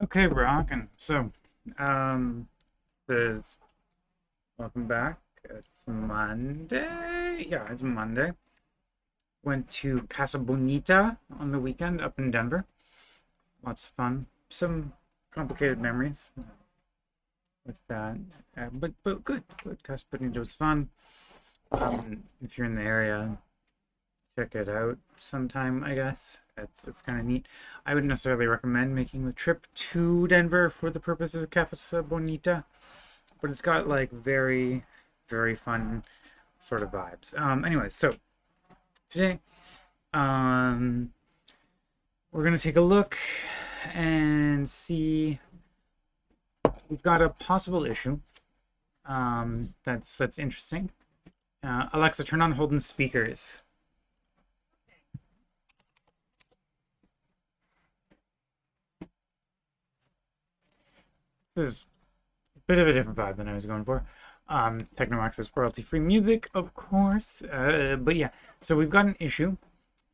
Okay, rockin'. Um, says welcome back. It's Monday. Yeah, it's Monday. Went to Casa Bonita on the weekend up in Denver. Lots of fun. Some complicated memories with that, but good. Good. Casa Bonita was fun. If you're in the area, check it out sometime. I guess it's kind of neat. I wouldn't necessarily recommend making the trip to Denver for the purposes of Casa Bonita, but it's got like very, very fun sort of vibes. Anyways, so today, um, we're gonna take a look and see. We've got a possible issue. That's interesting. Alexa, turn on Holden's speakers. This is a bit of a different vibe than I was going for. Techno Access royalty-free music, of course. But yeah, so we've got an issue.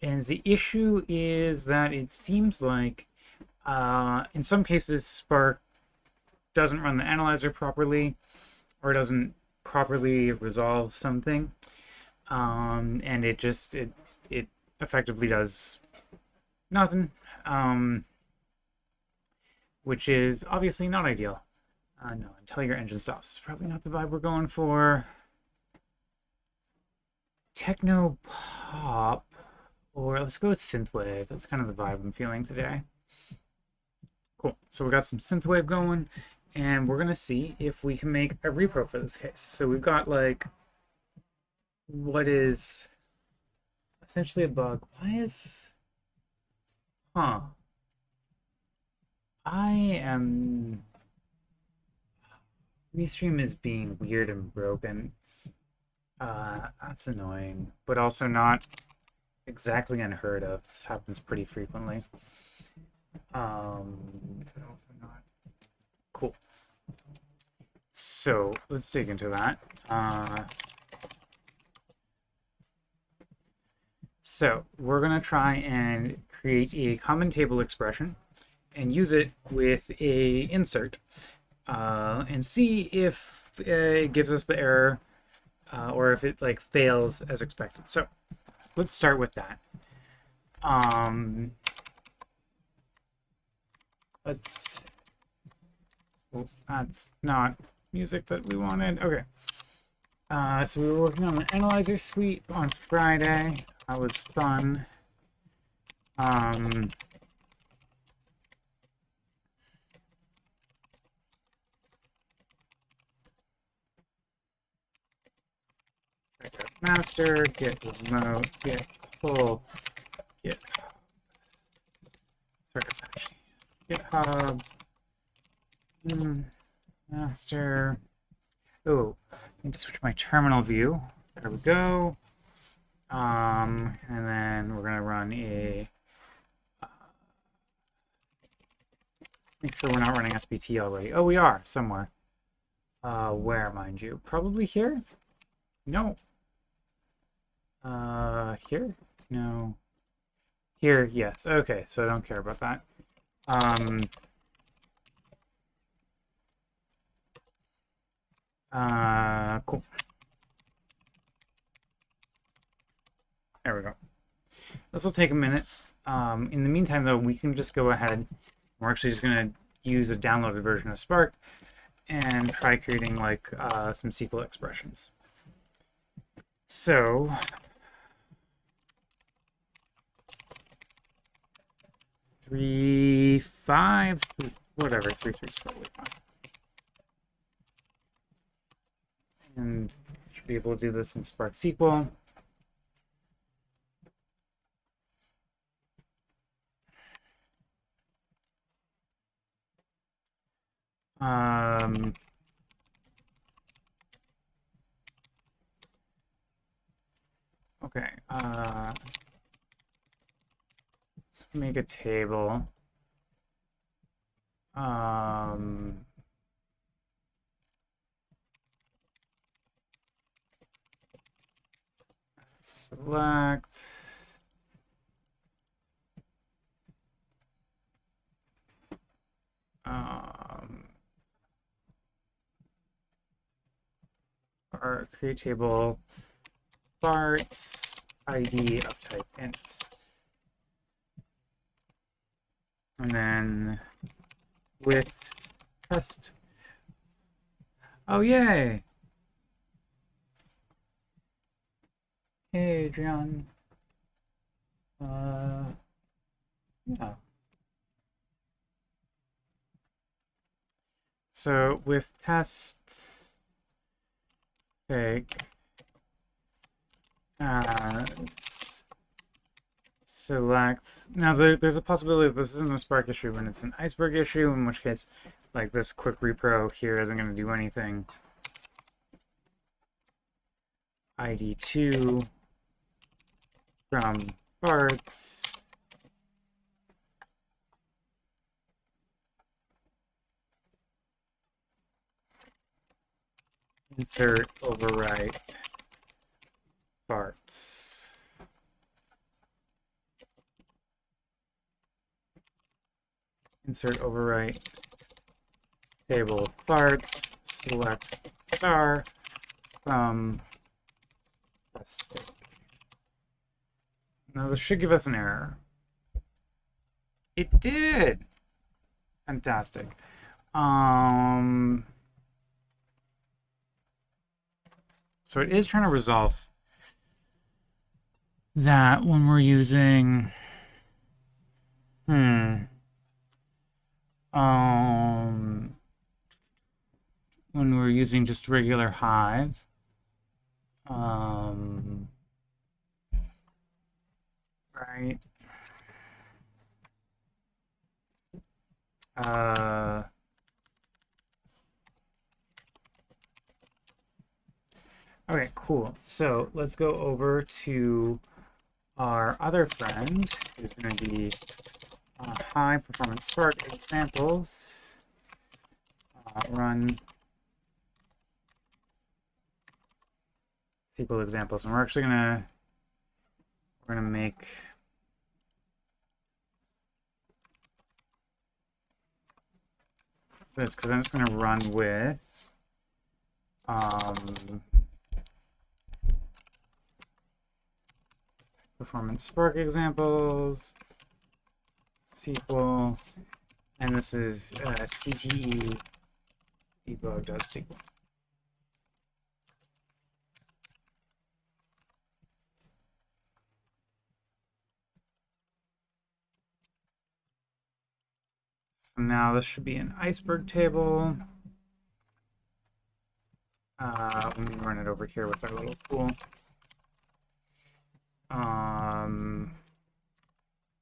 And the issue is that it seems like in some cases Spark doesn't run the analyzer properly or doesn't properly resolve something. And it effectively does nothing, which is obviously not ideal. No, until your engine stops. It's probably not the vibe we're going for. Techno pop, or let's go with synthwave. That's kind of the vibe I'm feeling today. Cool. So we got some synthwave going, and we're gonna see if we can make a repro for this case. So we've got like what is essentially a bug. Why is huh? I am Restream is being weird and broken. That's annoying, but also not exactly unheard of. This happens pretty frequently. But also not cool. So let's dig into that. So we're gonna try and create a common table expression and use it with a insert and see if it gives us the error or if it like fails as expected. So let's start with that. Let's. Oh, that's not music that we wanted. Okay. So we were working on the analyzer suite on Friday. That was fun. Master, get remote, get pull, get sorry, GitHub, master. Oh, I need to switch my terminal view. There we go. And then we're gonna run a. Make sure we're not running SBT already. Oh, we are somewhere. Where, mind you? Probably here? No. Here? No. Here, yes. Okay, so I don't care about that. Cool. There we go. This will take a minute. In the meantime, though, we can just go ahead. We're actually just going to use a downloaded version of Spark and try creating like some SQL expressions. So 3, 5, whatever, 3, 3 is probably fine. And should be able to do this in Spark SQL. Okay. Let's make a table. Select. our create table farts ID of type int. And then with test. Oh, yay! Hey, Adrian. Yeah. So with test fake select. Now there's a possibility that this isn't a Spark issue and it's an Iceberg issue, in which case, like, this quick repro here isn't going to do anything. ID2 from farts. Insert overwrite farts. Insert overwrite table farts. Select star from test fake. Now this should give us an error. It did. Fantastic. So it is trying to resolve that when we're using when we're using just regular Hive. Right. Okay, cool. So let's go over to our other friend, who's going to be high performance Spark examples. Run SQL examples, and we're actually gonna make this, because then it's gonna run with performance Spark examples, SQL, and this is CTE debug.SQL. So now this should be an Iceberg table. Let me run it over here with our little tool.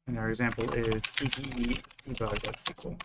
And our example is CTE debug.SQL.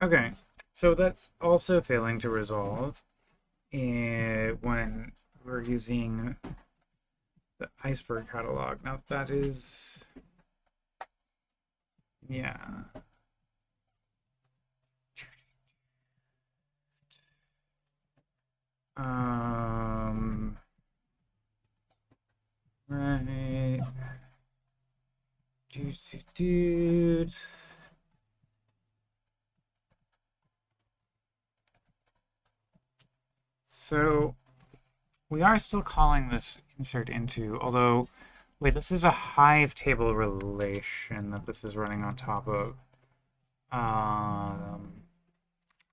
Okay, so that's also failing to resolve when we're using the Iceberg catalog. Now that is, yeah. Right. Juicy dude. So we are still calling this insert into, although, wait, this is a Hive table relation that this is running on top of.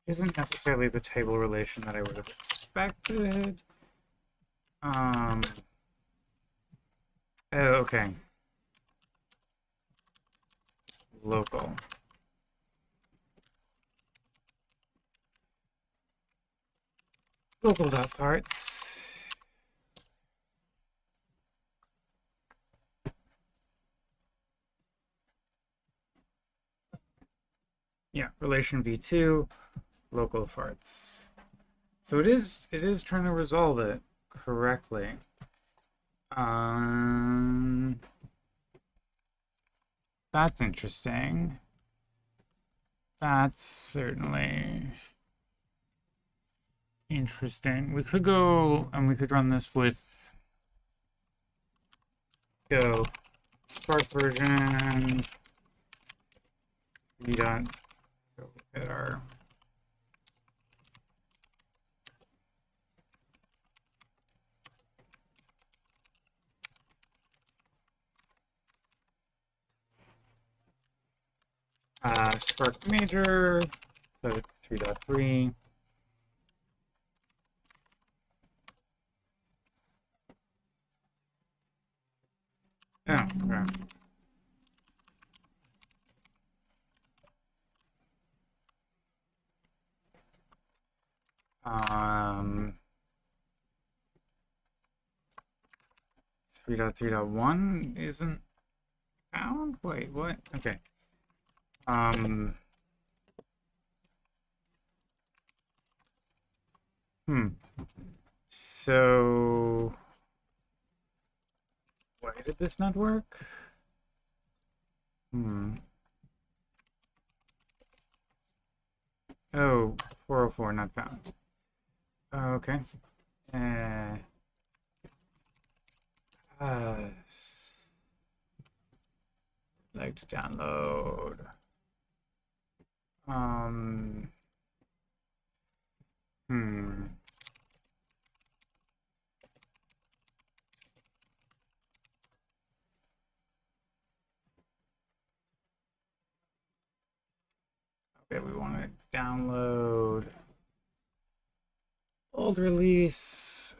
Isn't necessarily the table relation that I would have expected. Oh, okay. Local. Local.farts. relation v2 local farts. So it is trying to resolve it correctly. That's interesting. That's certainly interesting. We could go and we could run this with go Spark version. We got go look at our Spark major, so 3.3. Oh, okay. 3.3.1 isn't found? Wait, what? Okay. So why did this not work? Oh, 404 not found. Okay. Like to download. Okay, we want to download old release.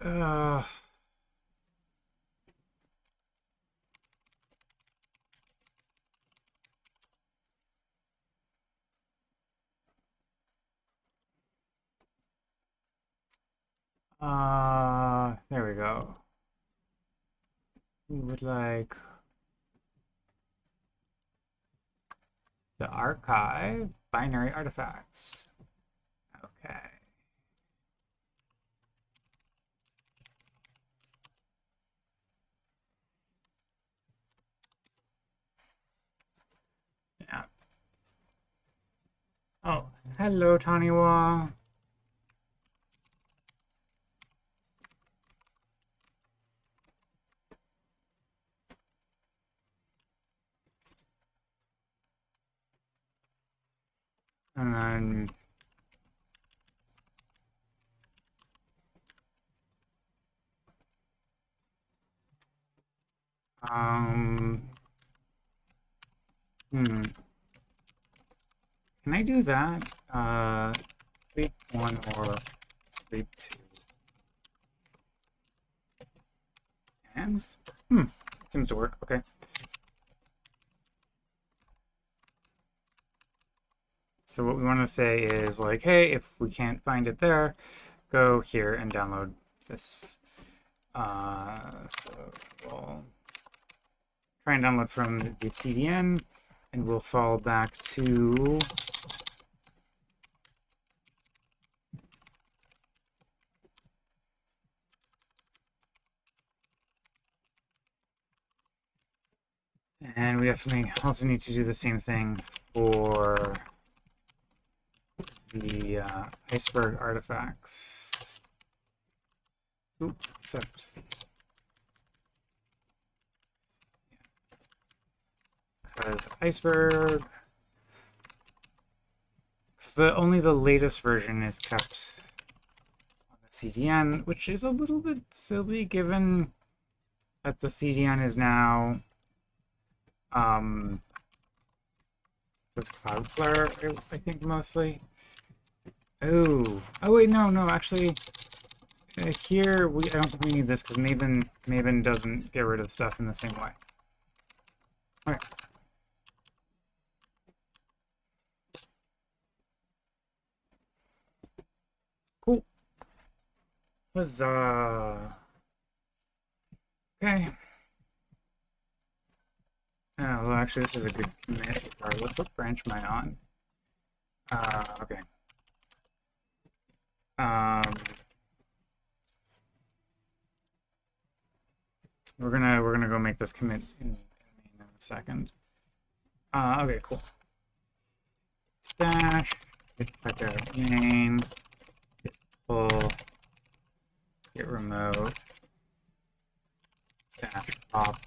There we go. We would like the archive binary artifacts. Okay. Yeah. Oh, hello, Taniwa. And then can I do that? Sleep 1 or sleep 2. And seems to work. Okay. So what we want to say is like, hey, if we can't find it there, go here and download this. So we'll try and download from the CDN, and we'll fall back to and we definitely also need to do the same thing for the iceberg artifacts. Oop, except because iceberg, because only the latest version is kept on the CDN, which is a little bit silly given that the CDN is now with Cloudflare, I think mostly. Oh wait, no, actually, here I don't think we need this because Maven doesn't get rid of stuff in the same way. Okay. Cool. Huzzah. Okay. Oh, well, actually, this is a good commit. What branch am I on? Okay. Um, we're gonna go make this commit in a second. Okay, cool. Stash, git checkout main, git pull, git remote, stash pop.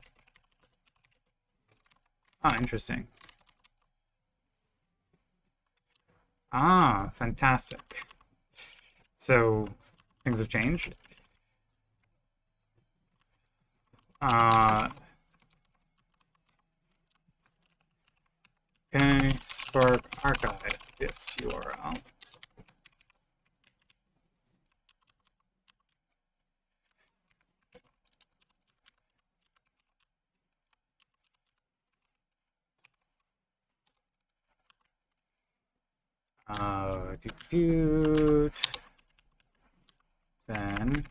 Ah, interesting. Ah, fantastic. So things have changed. Okay, Spark archive this URL. Then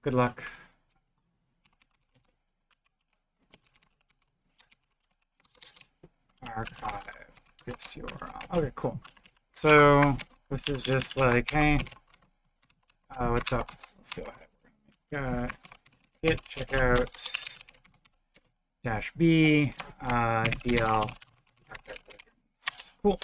good luck. Archive this URL. Okay, cool. So this is just like, hey, what's up? Let's go ahead. Git checkout -b DL. Cool.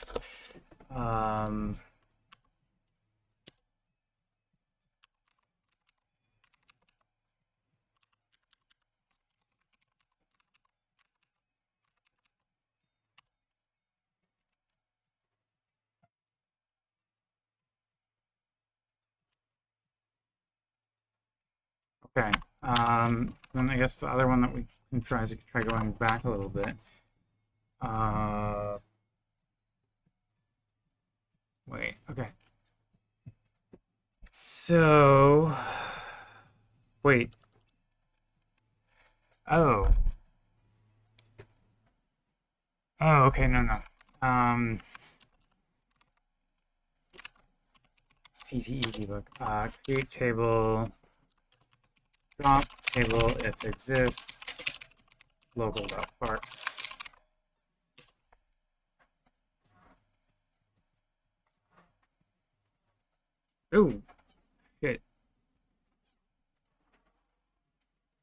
Okay. Then I guess the other one that we can try is we can try going back a little bit. Wait, okay. So, wait. Oh. Oh, okay, no. CTE debug. Create table. Drop table if exists. Local.farts. Oh, shit.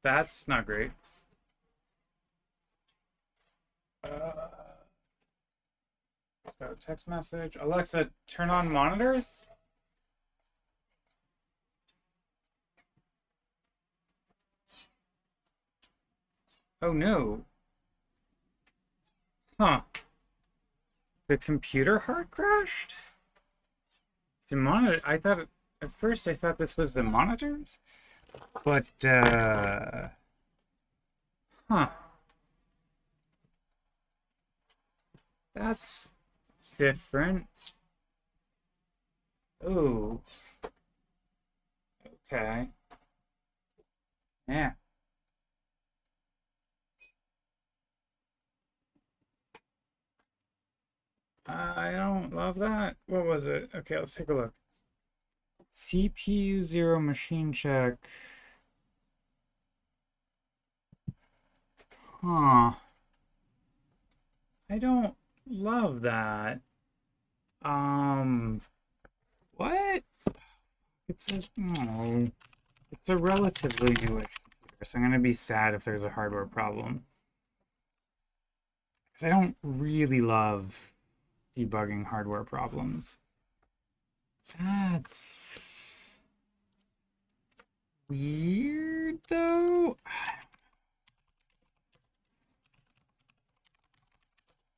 That's not great. So text message. Alexa, turn on monitors? Oh no. Huh. The computer hard crashed? The monitor, I thought, at first I thought this was the monitors, but, huh. That's different. Oh. Okay. Yeah. I don't love that. What was it? Okay, let's take a look. CPU 0 machine check. Huh. I don't love that. What? It's a, no. It's a relatively newish computer, so I'm gonna be sad if there's a hardware problem. Because I don't really love debugging hardware problems. That's weird, though.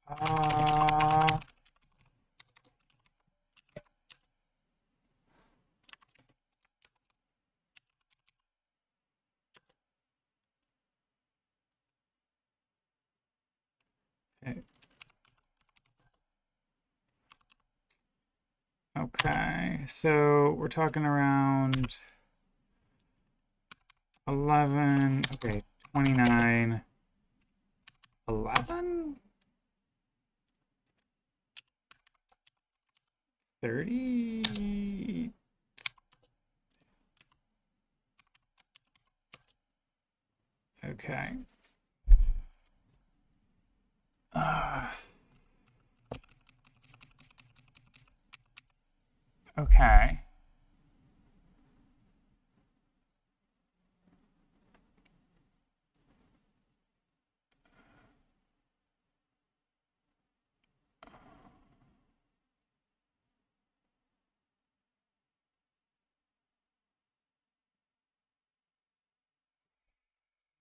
Uh, okay. Okay, so we're talking around 11, okay, 29, 11? 30. Okay. Okay.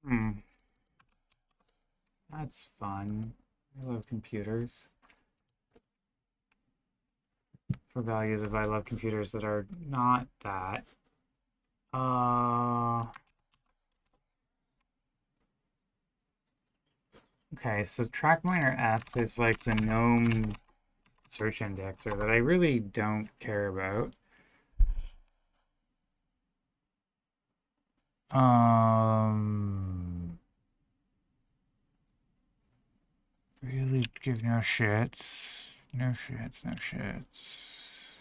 Hmm. That's fun. I love computers. For values of I love computers that are not that. Okay, so TrackMiner F is like the GNOME search indexer that I really don't care about. Really give no shits. No shits, no shits.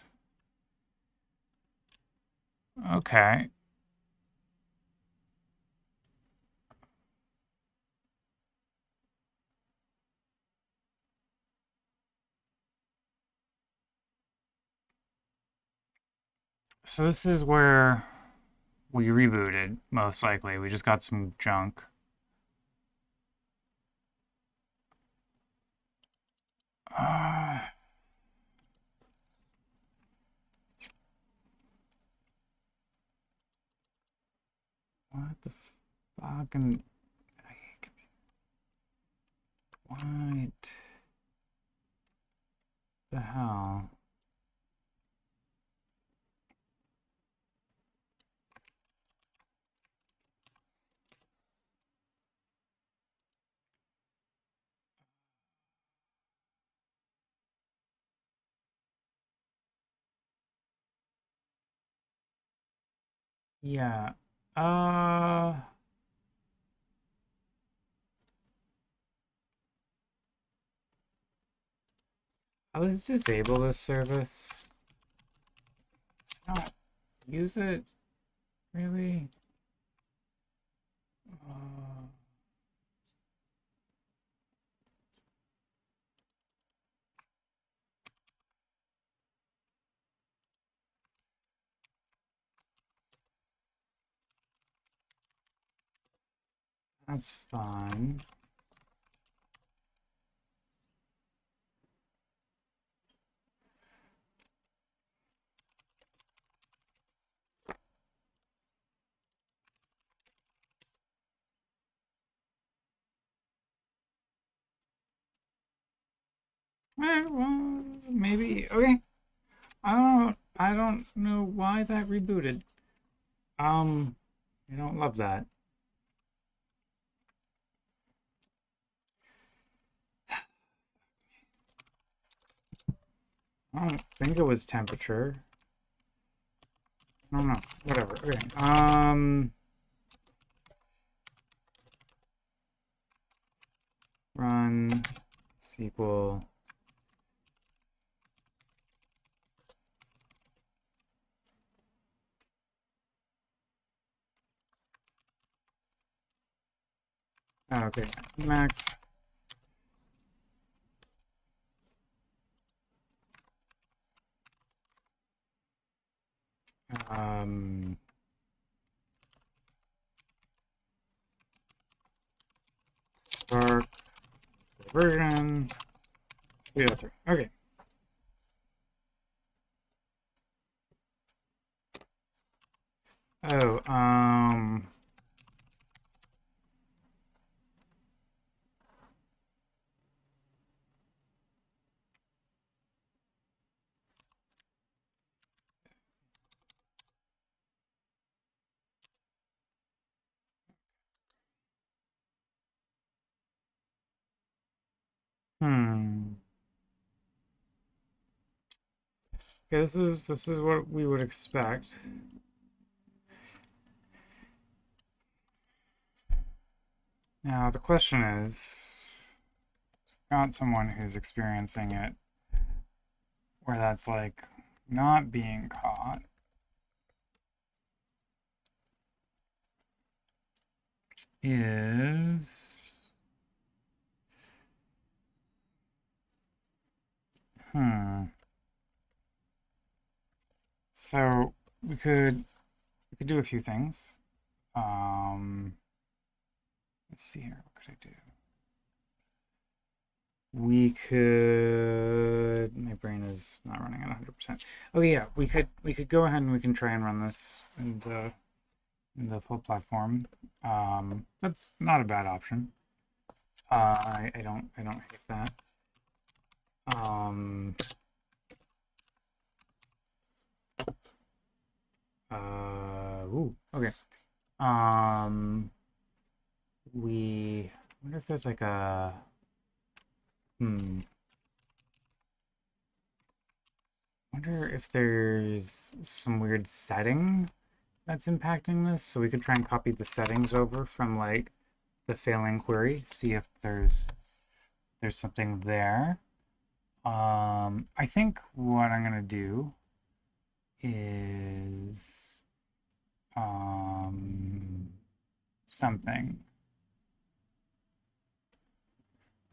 Okay. So this is where we rebooted, most likely. We just got some junk. Uh, what the fucking... What the hell? Yeah. Let's disable this service. Not use it, really? Uh, that's fine. Well, maybe. Okay. I don't know why that rebooted. I don't love that. I don't think it was temperature. I don't know. Whatever. Okay. Run SQL. Okay. Max. Um. Spark. Version. Speed up there. Okay. Oh. Hmm. Okay, this is what we would expect. Now the question is, got someone who's experiencing it, where that's like not being caught is, so we could do a few things. Let's see here. What could I do? We could. My brain is not running at 100%. Oh yeah, we could go ahead and we can try and run this in the full platform. That's not a bad option. I don't hate that. Ooh, okay. We wonder if there's like a wonder if there's some weird setting that's impacting this. So we could try and copy the settings over from like the failing query, see if there's something there. I think what I'm gonna do is something.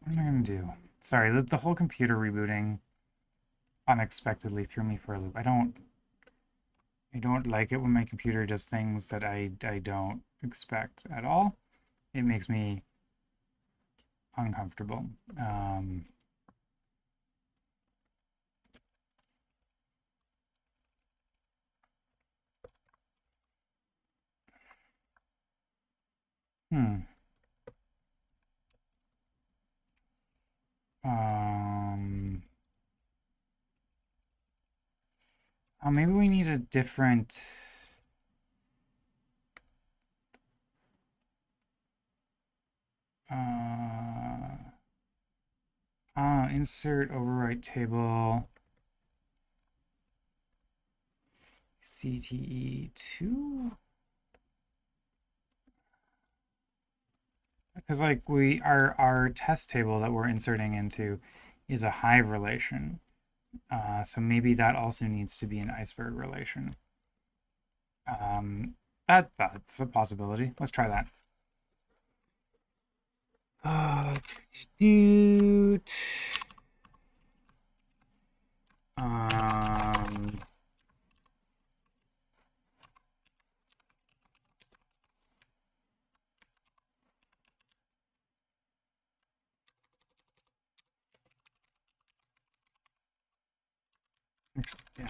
What am I gonna do? Sorry, the whole computer rebooting unexpectedly threw me for a loop. I don't like it when my computer does things that I don't expect at all. It makes me uncomfortable. Oh, maybe we need a different. Insert overwrite table. CTE2. Because like our test table that we're inserting into is a Hive relation. So maybe that also needs to be an iceberg relation. That's a possibility. Let's try that. Yeah.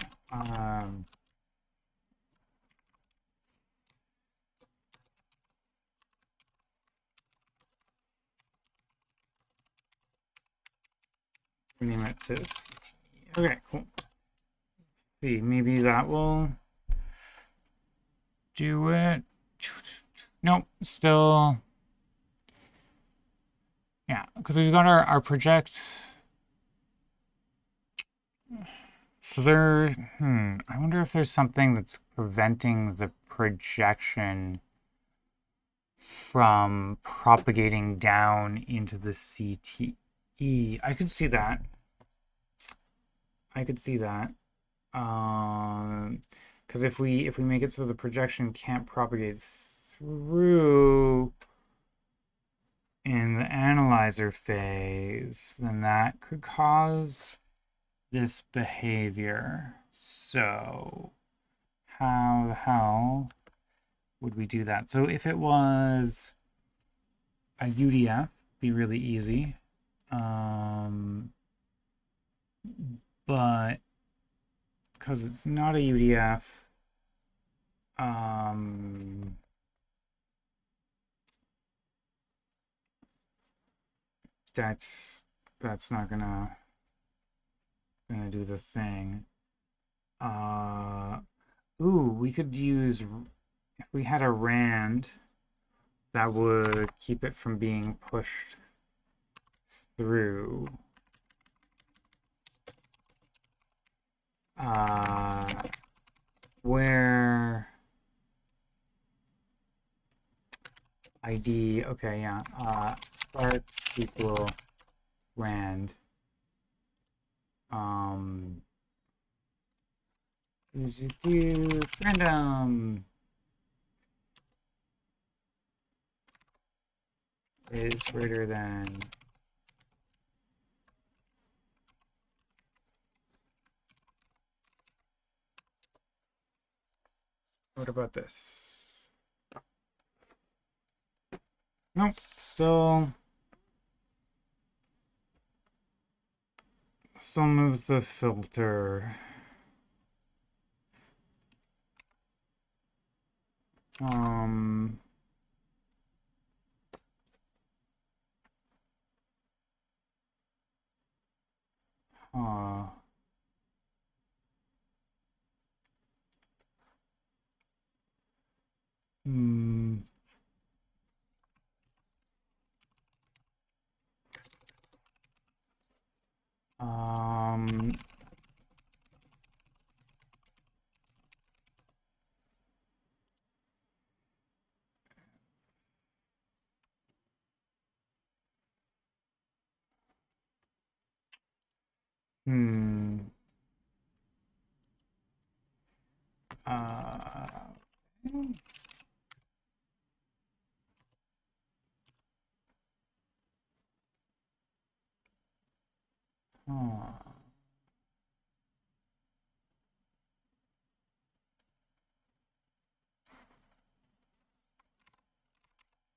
Rename it to CT. Okay, cool. Let's see, maybe that will do it. Nope, still. Yeah, because we've got our project. So there, I wonder if there's something that's preventing the projection from propagating down into the CTE. I could see that. I could see that. Because if we make it so the projection can't propagate through in the analyzer phase, then that could cause this behavior. So how the hell would we do that? So if it was a UDF, be really easy. But because it's not a UDF, that's not gonna do the thing. Ooh, we could use, if we had a rand that would keep it from being pushed through. Where ID, okay, yeah, Spark SQL rand. Random is greater than. What about this? Nope, still moves the filter. Huh. Hmm. Um. Hmm. Uh. Huh.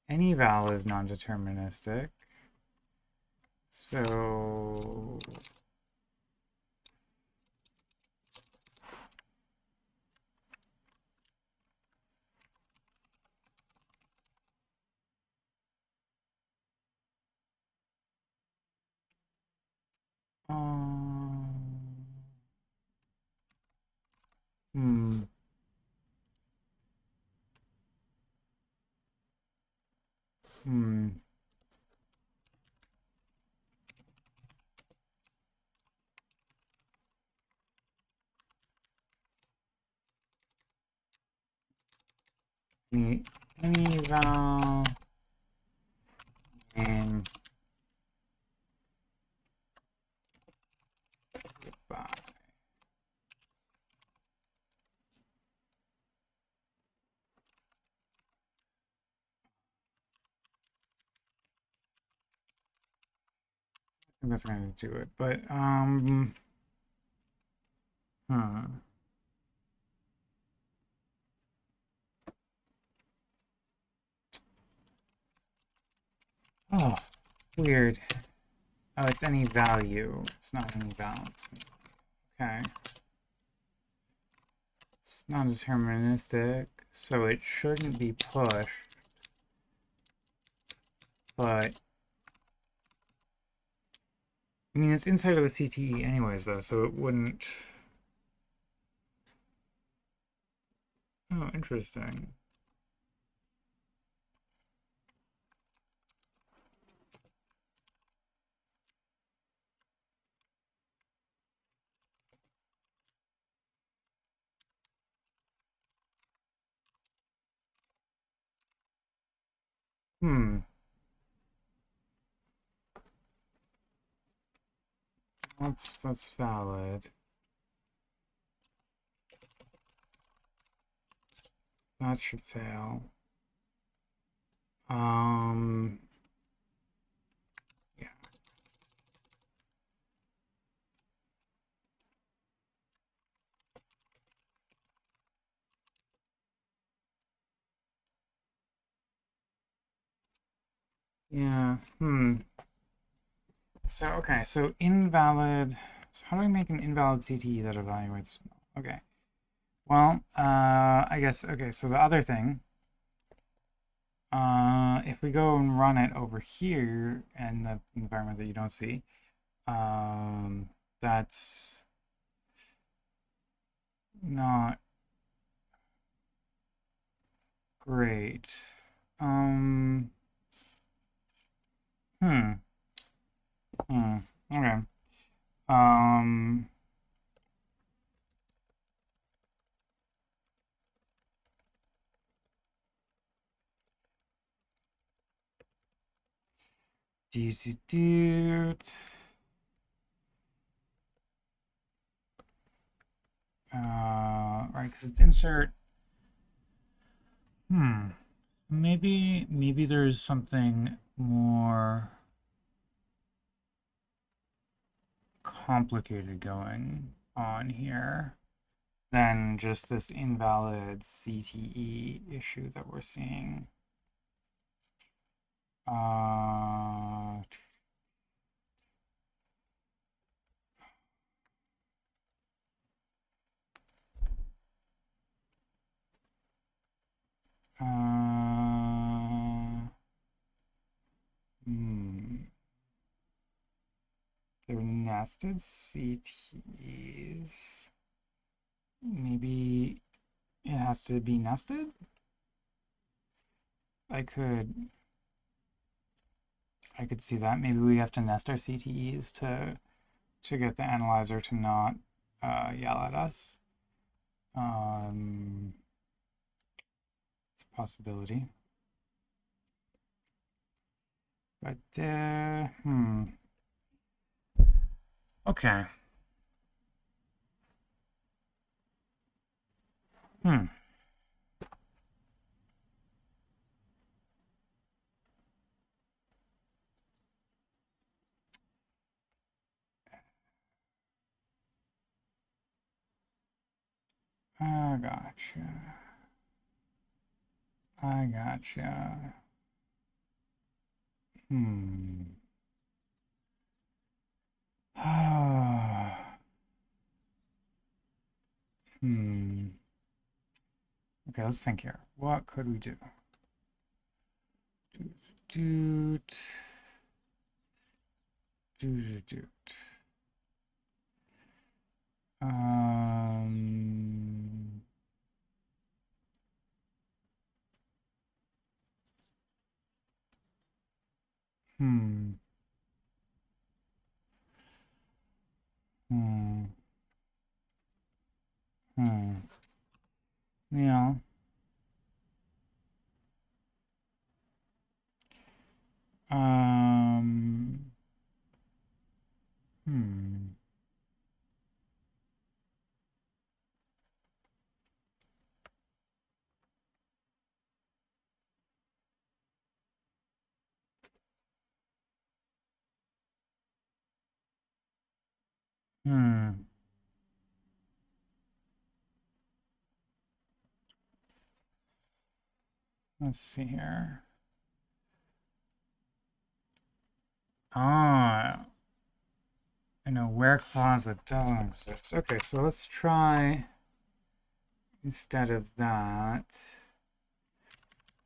Any val is non-deterministic. So um, hmm. Hmm. Any val and goodbye. I think that's gonna do it. But huh. Oh, weird. Oh, it's any value. It's not any balance. Okay. It's non-deterministic, so it shouldn't be pushed. But I mean, it's inside of the CTE anyways, though, so it wouldn't. Oh, interesting. Hmm. That's valid. That should fail. Um. Yeah. Yeah. Hmm. So okay. So invalid. So how do I make an invalid CTE that evaluates? Okay. Well, I guess okay. So the other thing. If we go and run it over here in the environment that you don't see, that's not great. Um, hmm, okay. Um, do, do, do. Right, because it's insert. Maybe there's something more complicated going on here than just this invalid CTE issue that we're seeing. They're nested CTEs. Maybe it has to be nested? I could see that. Maybe we have to nest our CTEs to get the analyzer to not yell at us. It's a possibility. But, okay. I gotcha. I gotcha. Okay, let's think here. What could we do? Doot. Yeah. Let's see here. Ah, in a where clause that doesn't exist. Okay, so let's try instead of that.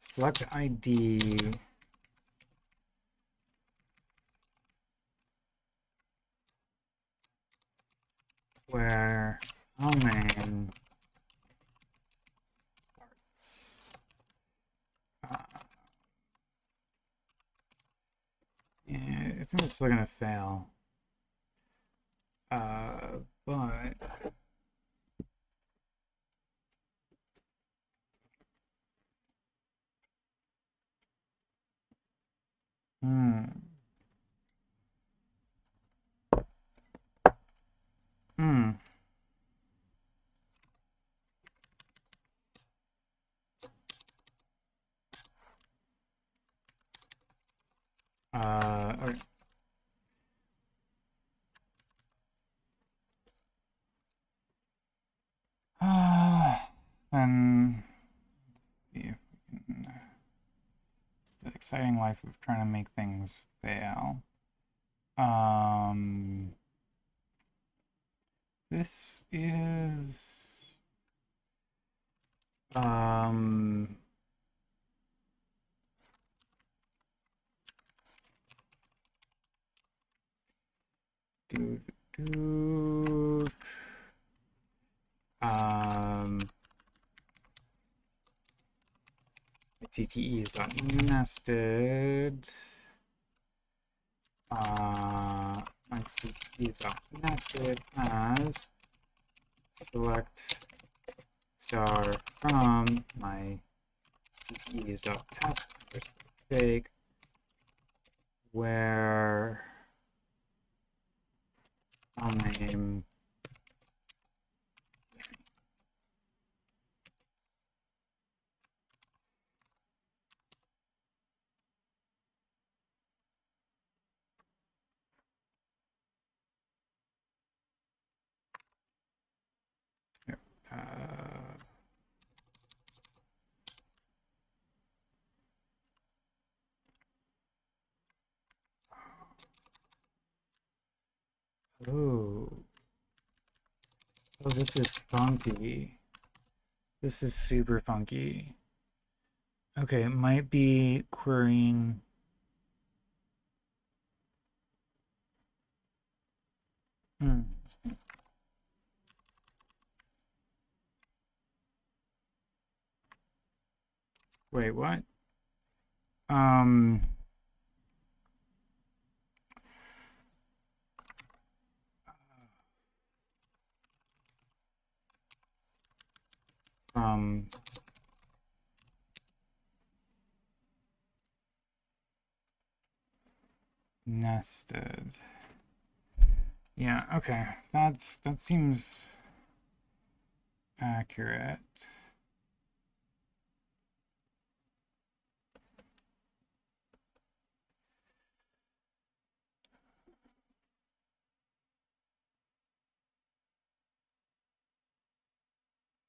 Select ID. Where main parts. Yeah, I think it's still gonna fail. But okay. Then see if we can. It's the exciting life of trying to make things fail. This is CTE is dot nested. My CTE is dot nested as select star from my CTE is dot test fake where file name Oh. Oh, this is funky. This is super funky. Okay, it might be querying. Hmm. Wait, what? Um, um, nested. Yeah, okay. That seems accurate.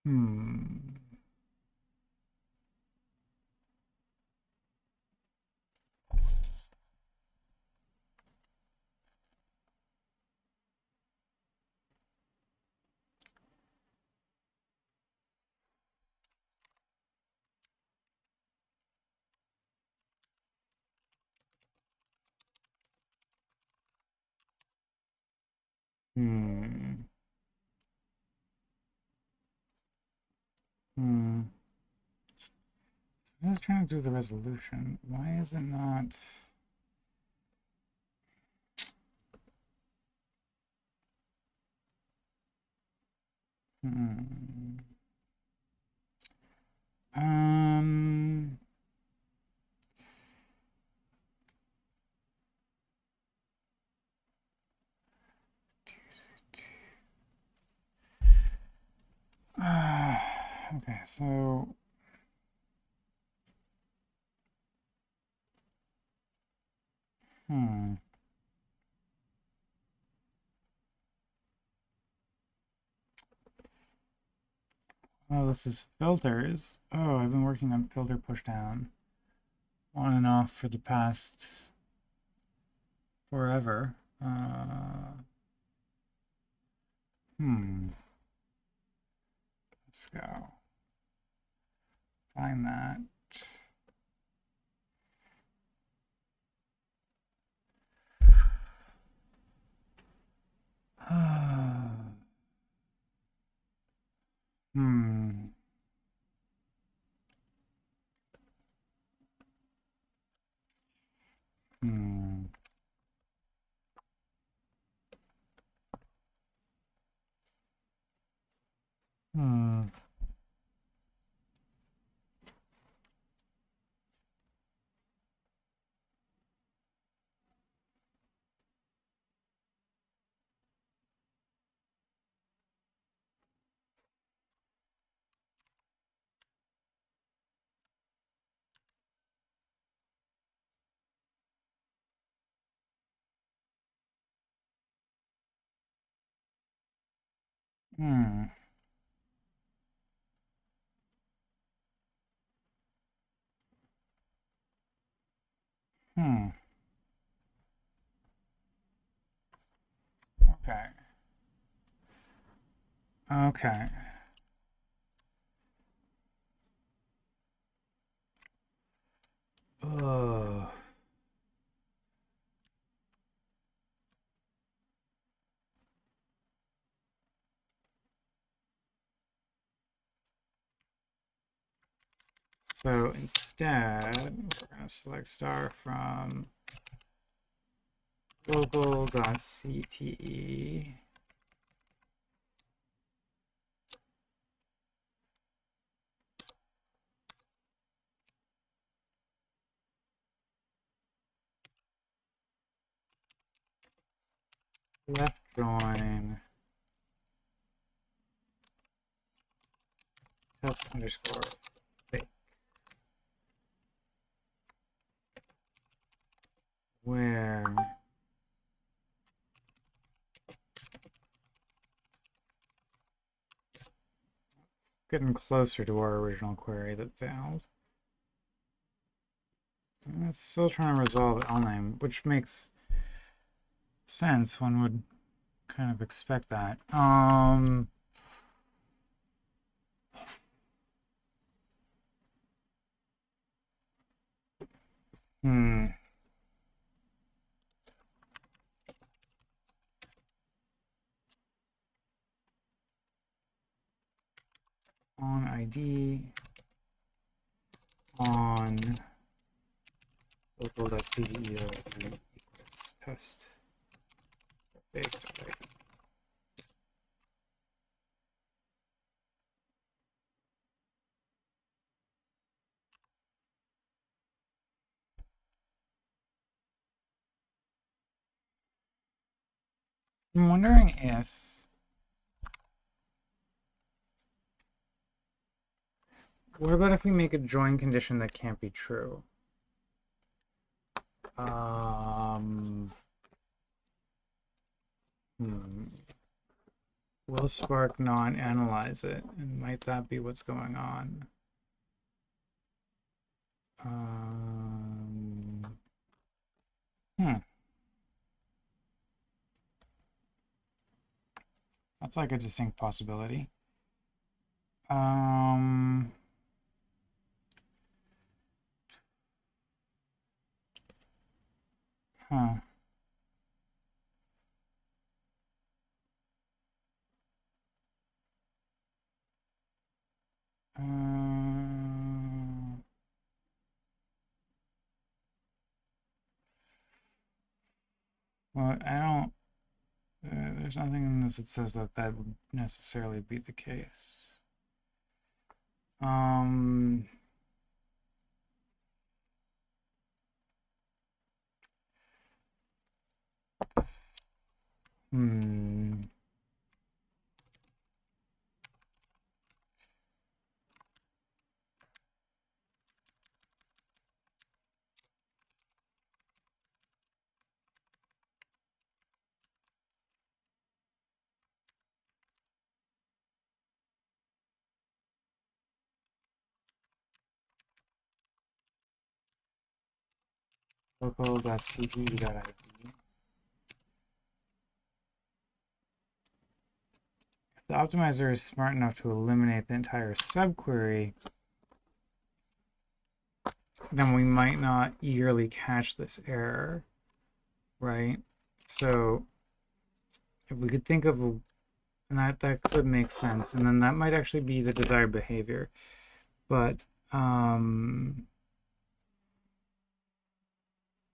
Hmm. Hmm. Hmm. I was trying to do the resolution. Why is it not? Hmm. Um. Okay, so hmm. Oh, this is filters. Oh, I've been working on filter pushdown on and off for the past forever. Hmm. Let's go. Find that. Hmm. Hmm. Hmm. Hmm. Hmm. Okay. Okay. Ugh. So instead, we're going to select star from global.cte. Left join test underscore fake. Where getting closer to our original query that failed. And it's still trying to resolve LNAME, which makes sense. One would kind of expect that. Hmm. On ID on local.cdeo equals test. I'm wondering if what about if we make a join condition that can't be true? Will Spark not analyze it? And might that be what's going on? That's like a distinct possibility. Huh. Well, I don't. There's nothing in this that says that that would necessarily be the case. Local.cd.id. If the optimizer is smart enough to eliminate the entire subquery, then we might not eagerly catch this error, right? So if we could think of and that could make sense, and then that might actually be the desired behavior. But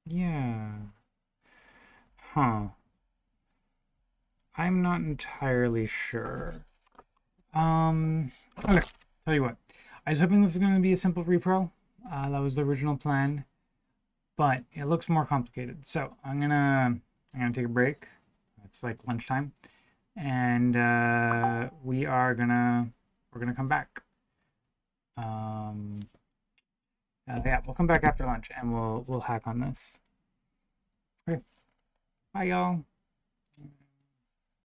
yeah. Huh. I'm not entirely sure. Okay, tell you what. I was hoping this was going to be a simple repro. That was the original plan, but it looks more complicated. So I'm gonna take a break. It's like lunchtime, and we're gonna come back. Yeah, we'll come back after lunch, and we'll hack on this. Okay, bye y'all.